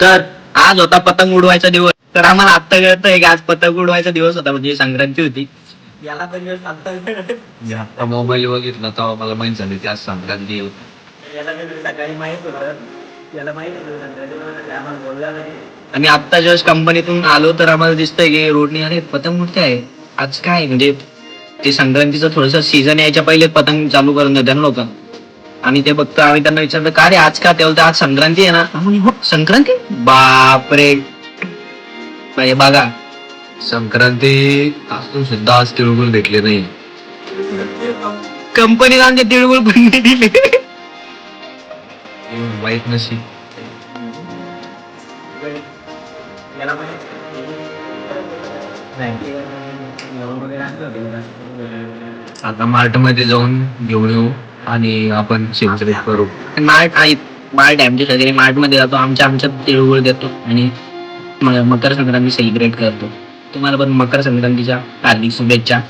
तर आज होता पतंग उडवायचा दिवस. तर आम्हाला आत्ता कळतंय की आज पतंग उडवायचा दिवस होता, म्हणजे संक्रांती होती. याला तर दिवस आत्ता आता मोबाईल बघितला तेव्हा मला माहित झाली की आज संक्रांती होती. याला सकाळी माहित होतं. याला माहित होतं आम्हाला बोलला नाही. आणि आत्ता जस्ट कंपनीतून आलो तर आम्हाला दिसतंय की रोडने अरे पतंग उडते आहे आज. काय म्हणजे ते संक्रांतीचं थोडस सीझन यायच्या पहिले पतंग चालू करून देतात ना लोक. आणि ते बघतो आम्ही त्यांना विचारतो का रे आज का, तेव्हा आज संक्रांती आहे ना. आम्ही, हो संक्रांती, बापरे. म्हणजे बघा, संक्रांती असून सुद्धा आज तिळगुळ भेटले नाही. कंपनीत आमच्या तिळगुळ पण नाही दिले. वाईट नशीब. आता मार्ट मध्ये जाऊन घेऊन येऊ आणि आपण सेलिब्रेट करू. मार्ट आहे, मार्ट आहे आमच्या शेजारी. मार्ट मध्ये जातो, आमच्या तिळगुळ देतो आणि मकर संक्रांती सेलिब्रेट करतो. तुम्हाला पण मकर संक्रांतीच्या हार्दिक शुभेच्छा.